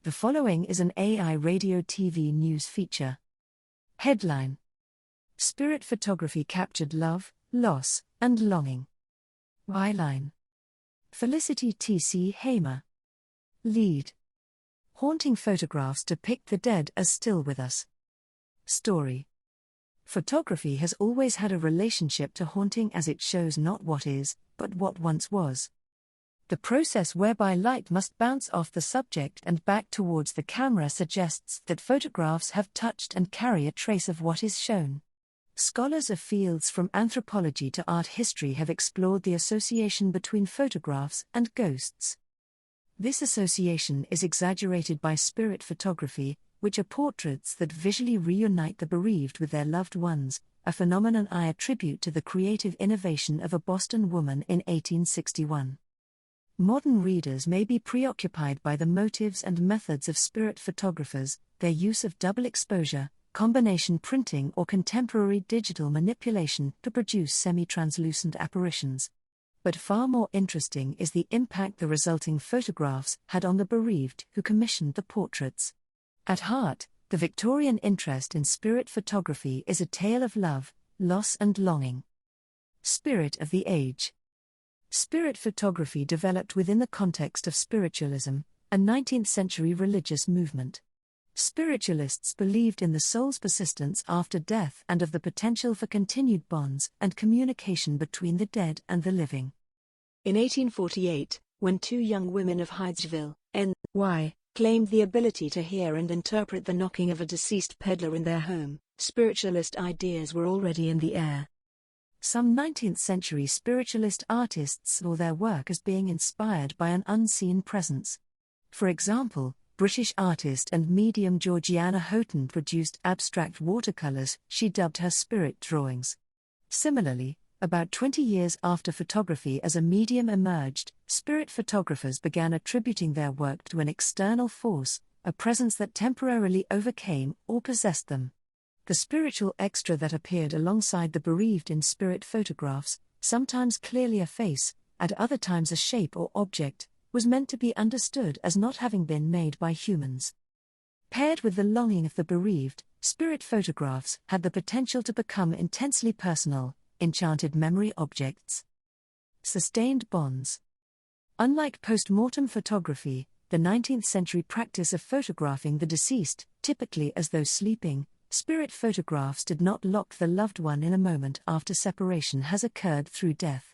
The following is an AI radio TV news feature. Headline: Spirit photography captured love, loss, and longing. Byline: Felicity T.C. Hamer. Lead: Haunting photographs depict the dead as still with us. Story: Photography has always had a relationship to haunting, as it shows not what is, but what once was. The process whereby light must bounce off the subject and back towards the camera suggests that photographs have touched and carry a trace of what is shown. Scholars of fields from anthropology to art history have explored the association between photographs and ghosts. This association is exaggerated by spirit photography, which are portraits that visually reunite the bereaved with their loved ones, a phenomenon I attribute to the creative innovation of a Boston woman in 1861. Modern readers may be preoccupied by the motives and methods of spirit photographers, their use of double exposure, combination printing, or contemporary digital manipulation to produce semi-translucent apparitions. But far more interesting is the impact the resulting photographs had on the bereaved who commissioned the portraits. At heart, the Victorian interest in spirit photography is a tale of love, loss, and longing. Spirit of the age. Spirit photography developed within the context of spiritualism, a 19th-century religious movement. Spiritualists believed in the soul's persistence after death and of the potential for continued bonds and communication between the dead and the living. In 1848, when two young women of Hydesville, N.Y., claimed the ability to hear and interpret the knocking of a deceased peddler in their home, spiritualist ideas were already in the air. Some 19th-century spiritualist artists saw their work as being inspired by an unseen presence. For example, British artist and medium Georgiana Houghton produced abstract watercolors she dubbed her spirit drawings. Similarly, about 20 years after photography as a medium emerged, spirit photographers began attributing their work to an external force, a presence that temporarily overcame or possessed them. The spiritual extra that appeared alongside the bereaved in spirit photographs, sometimes clearly a face, at other times a shape or object, was meant to be understood as not having been made by humans. Paired with the longing of the bereaved, spirit photographs had the potential to become intensely personal, enchanted memory objects. Sustained bonds. Unlike post-mortem photography, the 19th-century practice of photographing the deceased, typically as though sleeping, spirit photographs did not lock the loved one in a moment after separation has occurred through death.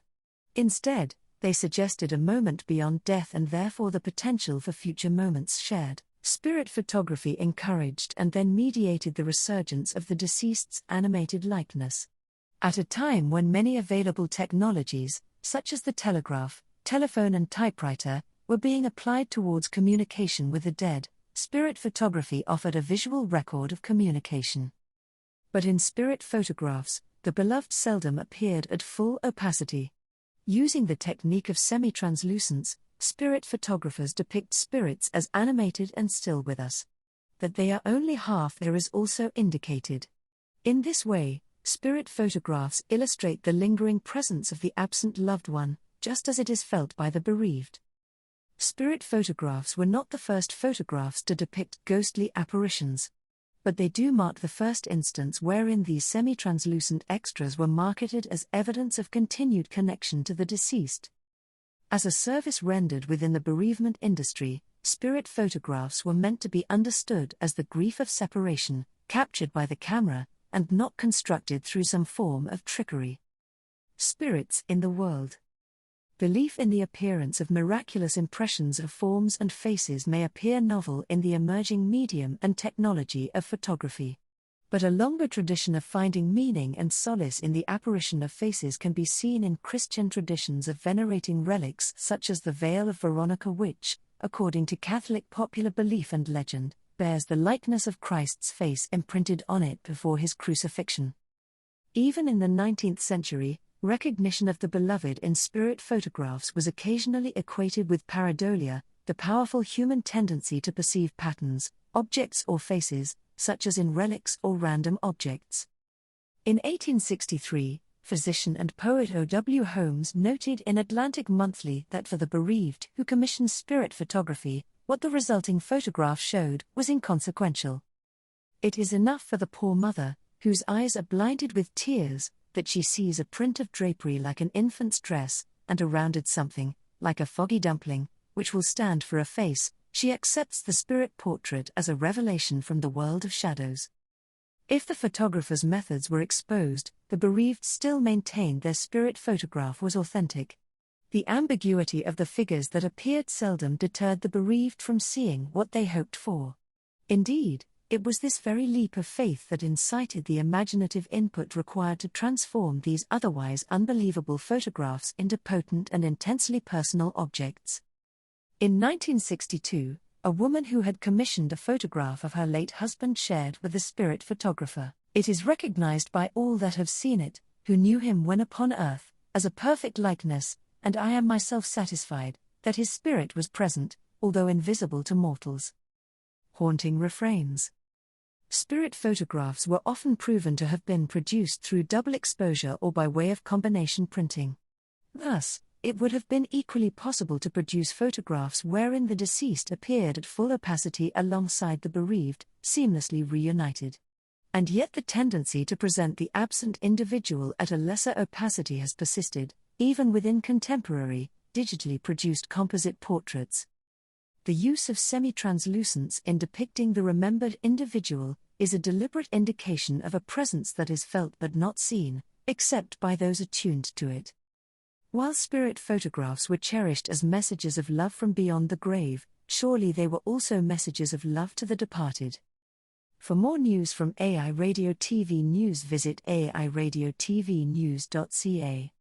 Instead, they suggested a moment beyond death and therefore the potential for future moments shared. Spirit photography encouraged and then mediated the resurgence of the deceased's animated likeness. At a time when many available technologies, such as the telegraph, telephone, and typewriter, were being applied towards communication with the dead, spirit photography offered a visual record of communication. But in spirit photographs, the beloved seldom appeared at full opacity. Using the technique of semi-translucence, spirit photographers depict spirits as animated and still with us. That they are only half there is also indicated. In this way, spirit photographs illustrate the lingering presence of the absent loved one, just as it is felt by the bereaved. Spirit photographs were not the first photographs to depict ghostly apparitions. But they do mark the first instance wherein these semi-translucent extras were marketed as evidence of continued connection to the deceased. As a service rendered within the bereavement industry, spirit photographs were meant to be understood as the grief of separation, captured by the camera, and not constructed through some form of trickery. Spirits in the world. Belief in the appearance of miraculous impressions of forms and faces may appear novel in the emerging medium and technology of photography. But a longer tradition of finding meaning and solace in the apparition of faces can be seen in Christian traditions of venerating relics such as the veil of Veronica, which, according to Catholic popular belief and legend, bears the likeness of Christ's face imprinted on it before his crucifixion. Even in the 19th century, recognition of the beloved in spirit photographs was occasionally equated with pareidolia, the powerful human tendency to perceive patterns, objects or faces, such as in relics or random objects. In 1863, physician and poet O.W. Holmes noted in Atlantic Monthly that for the bereaved who commissioned spirit photography, what the resulting photograph showed was inconsequential. It is enough for the poor mother, whose eyes are blinded with tears, that she sees a print of drapery like an infant's dress, and a rounded something, like a foggy dumpling, which will stand for a face. She accepts the spirit portrait as a revelation from the world of shadows. If the photographer's methods were exposed, the bereaved still maintained their spirit photograph was authentic. The ambiguity of the figures that appeared seldom deterred the bereaved from seeing what they hoped for. Indeed, it was this very leap of faith that incited the imaginative input required to transform these otherwise unbelievable photographs into potent and intensely personal objects. In 1962, a woman who had commissioned a photograph of her late husband shared with the spirit photographer. It is recognized by all that have seen it, who knew him when upon earth, as a perfect likeness, and I am myself satisfied that his spirit was present, although invisible to mortals. Haunting refrains. Spirit photographs were often proven to have been produced through double exposure or by way of combination printing. Thus, it would have been equally possible to produce photographs wherein the deceased appeared at full opacity alongside the bereaved, seamlessly reunited. And yet the tendency to present the absent individual at a lesser opacity has persisted, even within contemporary, digitally produced composite portraits. The use of semi-translucence in depicting the remembered individual is a deliberate indication of a presence that is felt but not seen, except by those attuned to it. While spirit photographs were cherished as messages of love from beyond the grave, surely they were also messages of love to the departed. For more news from AI Radio TV News, visit airadiotvnews.ca.